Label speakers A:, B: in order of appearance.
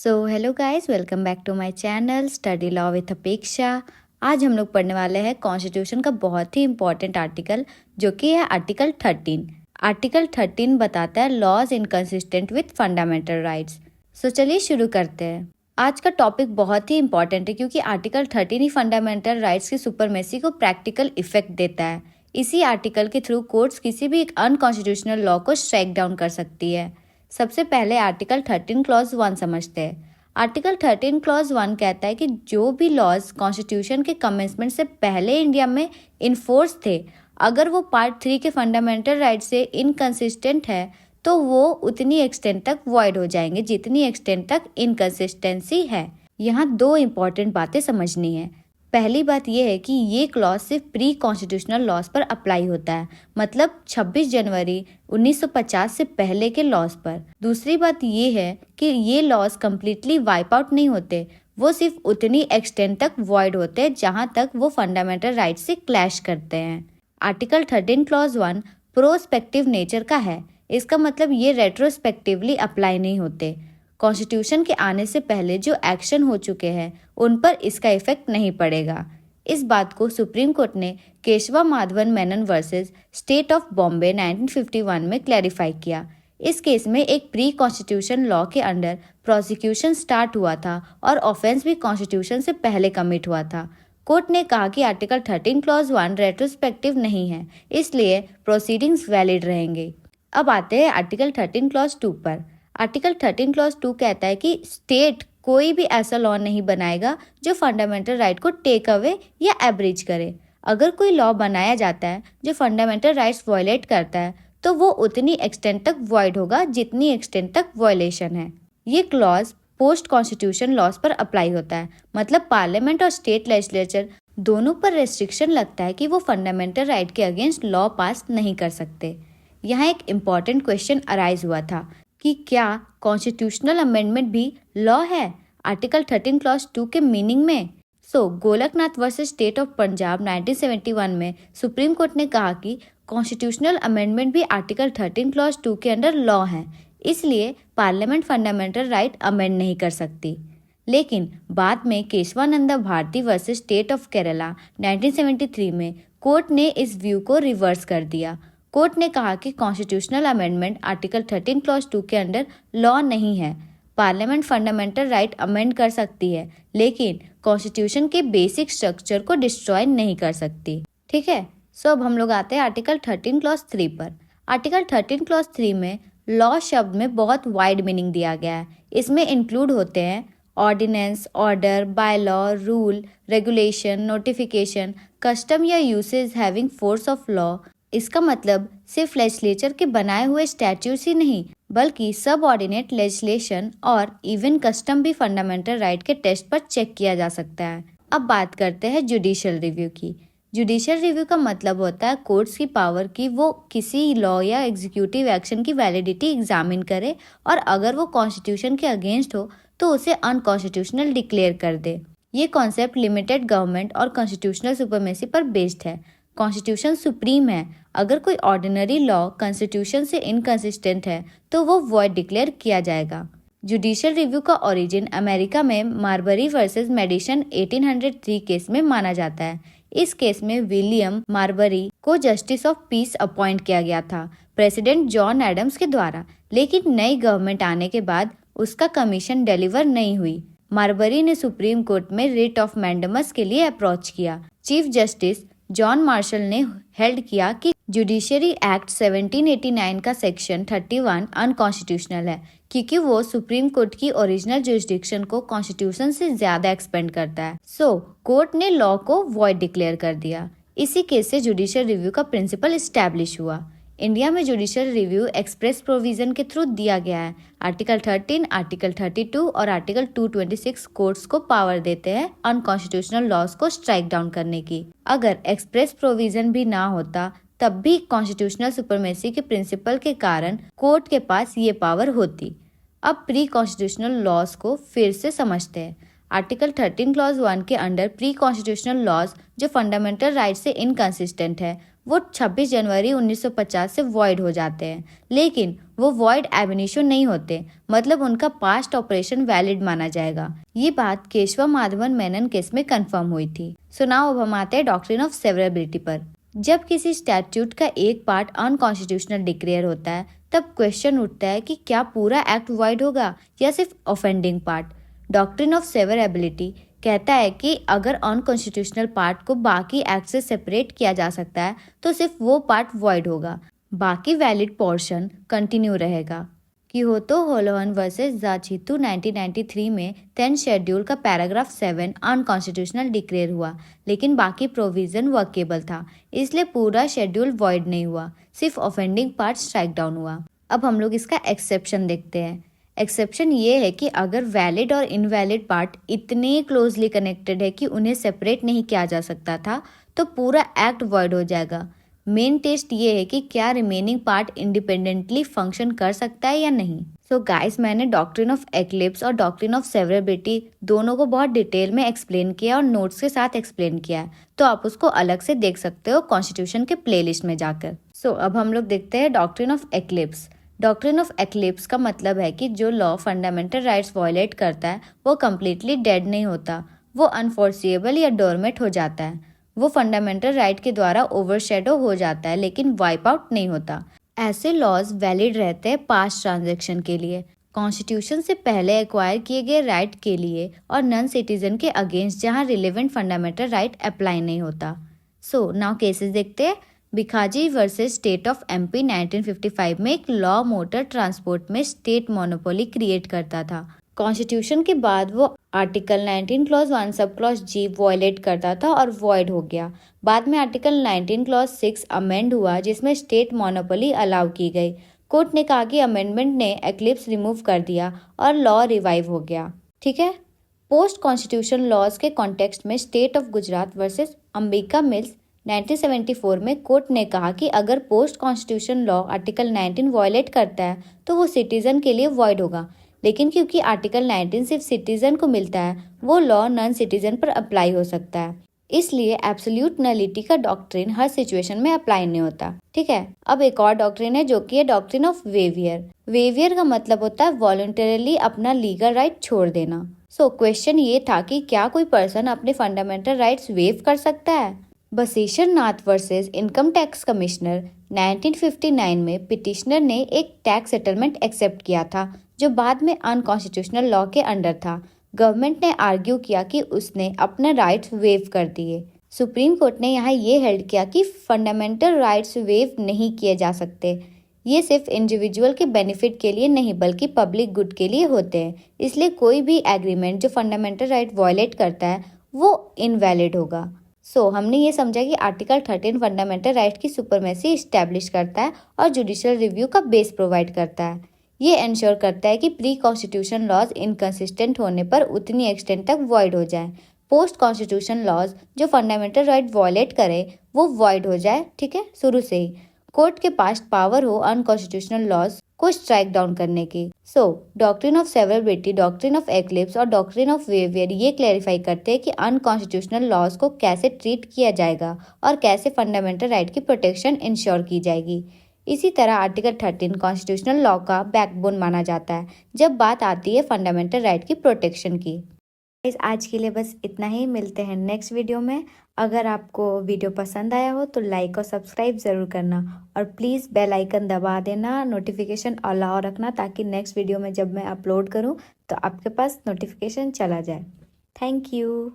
A: Hello guys, welcome back to my channel study law with Apeksha. आज हम लोग पढ़ने वाले हैं कॉन्स्टिट्यूशन का बहुत ही इंपॉर्टेंट आर्टिकल, जो कि है आर्टिकल 13। आर्टिकल 13 बताता है laws inconsistent with fundamental rights. चलिए शुरू करते हैं। आज का टॉपिक बहुत ही इंपॉर्टेंट है क्योंकि आर्टिकल 13 ही फंडामेंटल राइट्स की सुपरमेसी को प्रैक्टिकल इफेक्ट देता है। इसी आर्टिकल के थ्रू कोर्ट्स किसी भी एक अनकॉन्स्टिट्यूशनल लॉ को स्ट्राइक डाउन कर सकती है। सबसे पहले आर्टिकल 13 क्लॉज 1 समझते हैं। आर्टिकल 13 क्लॉज 1 कहता है कि जो भी लॉज कॉन्स्टिट्यूशन के कमेंसमेंट से पहले इंडिया में इन्फोर्स थे, अगर वो पार्ट 3 के फंडामेंटल राइट से इनकंसिस्टेंट है तो वो उतनी एक्सटेंट तक वॉइड हो जाएंगे जितनी एक्सटेंट तक इनकंसिस्टेंसी है। यहाँ दो इम्पॉर्टेंट बातें समझनी है। पहली बात यह है कि ये क्लॉज सिर्फ प्री कॉन्स्टिट्यूशनल लॉज पर अप्लाई होता है, मतलब 26 जनवरी 1950 से पहले के लॉज पर। दूसरी बात ये है कि ये लॉज कम्प्लीटली वाइप आउट नहीं होते, वो सिर्फ उतनी एक्सटेंट तक वॉइड होते हैं जहां तक वो फंडामेंटल राइट से क्लैश करते हैं। आर्टिकल 13 क्लॉज 1 प्रोस्पेक्टिव नेचर का है। इसका मतलब ये रेट्रोस्पेक्टिवली अप्लाई नहीं होते। कॉन्स्टिट्यूशन के आने से पहले जो एक्शन हो चुके हैं उन पर इसका इफेक्ट नहीं पड़ेगा। इस बात को सुप्रीम कोर्ट ने Keshava Madhavan Menon versus state of Bombay 1951 में क्लैरिफाई किया। इस केस में एक प्री कॉन्स्टिट्यूशन लॉ के अंडर प्रोसिक्यूशन स्टार्ट हुआ था और ऑफेंस भी कॉन्स्टिट्यूशन से पहले कमिट हुआ था। कोर्ट ने कहा कि आर्टिकल 13 क्लॉज 1 रेट्रोस्पेक्टिव नहीं है, इसलिए प्रोसीडिंग्स वैलिड रहेंगे। अब आते हैं आर्टिकल 13 क्लॉज 2 पर। आर्टिकल 13 क्लॉज 2 कहता है कि स्टेट कोई भी ऐसा लॉ नहीं बनाएगा जो फंडामेंटल राइट को टेक अवे या एब्रिज करे। अगर कोई लॉ बनाया जाता है जो फंडामेंटल राइट्स वायलेट करता है तो वो उतनी एक्सटेंट तक वॉइड होगा जितनी एक्सटेंट तक वायलेशन है। ये क्लॉज पोस्ट कॉन्स्टिट्यूशन लॉज पर अप्लाई होता है, मतलब पार्लियामेंट और स्टेट लेजिस्लेचर दोनों पर रेस्ट्रिक्शन लगता है कि वो फंडामेंटल राइट के अगेंस्ट लॉ पास नहीं कर सकते। यहाँ एक इम्पॉर्टेंट क्वेश्चन अराइज हुआ था कि क्या कॉन्स्टिट्यूशनल अमेंडमेंट भी लॉ है आर्टिकल 13 क्लॉज 2 के मीनिंग में। Golaknath versus state of Punjab 1971 में सुप्रीम कोर्ट ने कहा कि कॉन्स्टिट्यूशनल अमेंडमेंट भी आर्टिकल 13 क्लॉज 2 के अंडर लॉ है, इसलिए पार्लियामेंट फंडामेंटल राइट अमेंड नहीं कर सकती। लेकिन बाद में Kesavananda Bharati versus state of Kerala 1973 में कोर्ट ने इस व्यू को रिवर्स कर दिया। कोर्ट ने कहा कि कॉन्स्टिट्यूशनल अमेंडमेंट आर्टिकल 13 क्लॉज 2 के अंडर लॉ नहीं है। पार्लियामेंट फंडामेंटल राइट अमेंड कर सकती है, लेकिन कॉन्स्टिट्यूशन के बेसिक स्ट्रक्चर को डिस्ट्रॉय नहीं कर सकती। ठीक है, अब हम लोग आते हैं आर्टिकल 13 क्लॉज 3 पर। आर्टिकल 13 क्लॉज 3 में लॉ शब्द में बहुत वाइड मीनिंग दिया गया है। इसमें इंक्लूड होते हैं ordinance, order, bye law, rule, regulation, notification, custom या usage having force of law. इसका मतलब सिर्फ लेजिस्लेचर के बनाए हुए स्टैट्यूट्स ही नहीं, बल्कि सब ऑर्डिनेट लेजिस्लेशन और इवन कस्टम भी फंडामेंटल राइट के टेस्ट पर चेक किया जा सकता है। अब बात करते हैं जुडिशियल रिव्यू की। जुडिशियल रिव्यू का मतलब होता है कोर्ट्स की पावर की वो किसी लॉ या एग्जीक्यूटिव एक्शन की वैलिडिटी एग्जामिन करे और अगर वो कॉन्स्टिट्यूशन के अगेंस्ट हो तो उसे अनकॉन्स्टिट्यूशनल डिक्लेयर कर दे। ये कॉन्सेप्ट लिमिटेड गवर्नमेंट और कॉन्स्टिट्यूशनल सुपरमेसी पर बेस्ड है। कॉन्स्टिट्यूशन सुप्रीम है। अगर कोई ऑर्डिनरी लॉ कॉन्स्टिट्यूशन से इनकंसिस्टेंट है तो वो वॉइड डिक्लेयर किया जाएगा। जुडिशियल रिव्यू का ओरिजिन अमेरिका में मार्बरी वर्सेस मेडिसन 1803 केस में माना जाता है। इस केस में विलियम मार्बरी को जस्टिस ऑफ पीस अपॉइंट किया गया था प्रेसिडेंट जॉन एडम्स के द्वारा, लेकिन नई गवर्नमेंट आने के बाद उसका कमीशन डिलीवर नहीं हुई। मार्बरी ने सुप्रीम कोर्ट में रिट ऑफ मैंडेमस के लिए अप्रोच किया। चीफ जस्टिस जॉन मार्शल ने हेल्ड किया कि जुडिशरी एक्ट 1789 का सेक्शन 31 अनकॉन्स्टिट्यूशनल है क्योंकि वो सुप्रीम कोर्ट की ओरिजिनल जुरिस्डिक्शन को कॉन्स्टिट्यूशन से ज्यादा एक्सपेंड करता है। कोर्ट ने लॉ को वॉइड डिक्लेयर कर दिया। इसी केस से जुडिशियल रिव्यू का प्रिंसिपल एस्टैब्लिश हुआ। इंडिया में जुडिशियल रिव्यू एक्सप्रेस प्रोविजन के थ्रू दिया गया है। आर्टिकल 13, आर्टिकल 32 और आर्टिकल 226 कोर्ट्स को पावर देते हैं अनकॉन्स्टिट्यूशनल लॉज को स्ट्राइक डाउन करने की। अगर एक्सप्रेस प्रोविजन भी ना होता तब भी कॉन्स्टिट्यूशनल सुपरमेसी के प्रिंसिपल के कारण कोर्ट के पास ये पावर होती। अब प्री कॉन्स्टिट्यूशनल लॉज को फिर से समझते हैं। आर्टिकल 13 क्लॉज 1 के अंडर प्री कॉन्स्टिट्यूशनल लॉज जो फंडामेंटल राइट से इनकंसिस्टेंट है वो 26 जनवरी 1950 से वॉइड हो जाते हैं, लेकिन वो वॉइड एब इनिशियो नहीं होते, मतलब उनका पास्ट ऑपरेशन वैलिड माना जाएगा। ये बात केशव माधवन मेनन केस में कंफर्म हुई थी। सो नाउ अब हम आते हैं डॉक्ट्रिन ऑफ सेवरेबिलिटी पर। जब किसी स्टैट्यूट का एक पार्ट अनकॉन्स्टिट्यूशनल डिक्लेयर होता है तब क्वेश्चन उठता है कि क्या पूरा एक्ट वॉइड होगा या सिर्फ offending part. Doctrine of severability कहता है कि अगर अनकॉन्स्टिट्यूशनल पार्ट को बाकी एक्ट से सेपरेट किया जा सकता है तो सिर्फ वो पार्ट वॉइड होगा, बाकी वैलिड पोर्शन कंटिन्यू रहेगा। कियोतो होलोहन वर्सेस जाचितु 1993 में 10th शेड्यूल का पैराग्राफ 7 अनकॉन्स्टिट्यूशनल डिक्लेयर हुआ, लेकिन बाकी प्रोविजन वर्केबल था, इसलिए पूरा शेड्यूल वॉइड नहीं हुआ, सिर्फ ऑफेंडिंग पार्ट स्ट्राइक डाउन हुआ। अब हम लोग इसका एक्सेप्शन देखते हैं। एक्सेप्शन ये है कि अगर वैलिड और इनवैलिड पार्ट इतने क्लोजली कनेक्टेड है कि उन्हें सेपरेट नहीं किया जा सकता था तो पूरा एक्ट वॉइड हो जाएगा। मेन टेस्ट ये है कि क्या रिमेनिंग पार्ट इंडिपेंडेंटली फंक्शन कर सकता है या नहीं। सो गाइस, मैंने डॉक्ट्रिन ऑफ एक्लिप्स और डॉक्ट्रिन ऑफ सेवरेबिलिटी दोनों को बहुत डिटेल में एक्सप्लेन किया और नोट्स के साथ एक्सप्लेन किया है, तो आप उसको अलग से देख सकते हो कॉन्स्टिट्यूशन के प्लेलिस्ट में जाकर। सो अब हम लोग देखते हैं doctrine of eclipse. Doctrine of eclipse का मतलब है कि जो लॉ फंडामेंटल राइट्स वायलेट करता है वो कम्प्लीटली डेड नहीं होता, वो अनफोर्सिएबल या डोरमेट हो जाता है। वो फंडामेंटल राइट के द्वारा ओवरशैडो हो जाता है लेकिन वाइप आउट नहीं होता। ऐसे लॉज वैलिड रहते हैं पास्ट ट्रांजैक्शन के लिए, कॉन्स्टिट्यूशन से पहले एक्वायर किए गए राइट के लिए और नॉन सिटीजन के अगेंस्ट जहां रिलेवेंट फंडामेंटल राइट अप्लाई नहीं होता। सो नाउ केसेस देखते हैं। Bhikaiji versus state of MP 1955 में एक लॉ मोटर ट्रांसपोर्ट में स्टेट मोनोपोली क्रिएट करता था। कॉन्स्टिट्यूशन के बाद वो आर्टिकल 19 क्लॉज 1 सब क्लॉज जी वॉयलेट करता था और वॉइड हो गया। बाद में आर्टिकल 19 क्लॉज 6 अमेंड हुआ जिसमें स्टेट मोनोपोली अलाउ की गई। कोर्ट ने कहा कि अमेंडमेंट ने एक्लिप्स रिमूव कर दिया और लॉ रिवाइव हो गया। ठीक है। पोस्ट कॉन्स्टिट्यूशन लॉज के कॉन्टेक्स्ट में state of Gujarat versus Ambika mills 1974 में कोर्ट ने कहा कि अगर post constitution law article 19 violate करता है तो वो सिटीजन के लिए वॉइड होगा, लेकिन क्योंकि आर्टिकल 19 सिर्फ सिटीजन को मिलता है वो लॉ नॉन सिटीजन पर अप्लाई हो सकता है, इसलिए एब्सोल्यूट नलिटी का डॉक्ट्रिन हर सिचुएशन में अप्लाई नहीं होता। ठीक है। अब एक और डॉक्ट्रिन है जो कि है डॉक्ट्रिन ऑफ वेवियर। वेवियर का मतलब होता है वॉलंटरली अपना लीगल राइट छोड़ देना। सो क्वेश्चन ये था कि क्या कोई पर्सन अपने फंडामेंटल राइट्स वेव कर सकता है। बसीशर नाथ वर्सेस इनकम टैक्स कमिश्नर 1959 में पिटिशनर ने एक टैक्स सेटलमेंट एक्सेप्ट किया था जो बाद में अनकॉन्स्टिट्यूशनल लॉ के अंडर था। गवर्नमेंट ने आर्ग्यू किया कि उसने अपने राइट्स वेव कर दिए। सुप्रीम कोर्ट ने यहाँ ये हेल्ड किया कि फंडामेंटल राइट्स वेव नहीं किए जा सकते, ये सिर्फ इंडिविजुअल के बेनिफिट के लिए नहीं बल्कि पब्लिक गुड के लिए होते हैं, इसलिए कोई भी एग्रीमेंट जो फंडामेंटल राइट वॉयलेट करता है वो इनवैलिड होगा। सो हमने ये समझा कि आर्टिकल 13 फंडामेंटल राइट की सुपरमेसी इस्टेब्लिश करता है और जुडिशियल रिव्यू का बेस प्रोवाइड करता है। ये इंश्योर करता है कि प्री कॉन्स्टिट्यूशन लॉज इनकंसिस्टेंट होने पर उतनी एक्सटेंट तक वॉइड हो जाए, पोस्ट कॉन्स्टिट्यूशन लॉज जो फंडामेंटल राइट वॉयलेट करे वो वॉइड हो जाए। ठीक है, शुरू से ही कोर्ट के पास पावर हो अनकॉन्स्टिट्यूशनल लॉज को स्ट्राइक डाउन करने की। So doctrine of severability, doctrine of eclipse और डॉक्ट्रिन ऑफ वेवियर ये क्लैरिफाई करते हैं कि अनकॉन्स्टिट्यूशनल लॉज को कैसे ट्रीट किया जाएगा और कैसे फंडामेंटल राइट की प्रोटेक्शन इंश्योर की जाएगी। इसी तरह आर्टिकल 13 कॉन्स्टिट्यूशनल लॉ का बैकबोन माना जाता है जब बात आती है फंडामेंटल राइट की प्रोटेक्शन की। आज के लिए बस इतना ही, मिलते हैं नेक्स्ट वीडियो में। अगर आपको वीडियो पसंद आया हो तो लाइक और सब्सक्राइब ज़रूर करना और प्लीज़ बेल आइकन दबा देना, नोटिफिकेशन अलाउ रखना ताकि नेक्स्ट वीडियो में जब मैं अपलोड करूं तो आपके पास नोटिफिकेशन चला जाए। Thank you.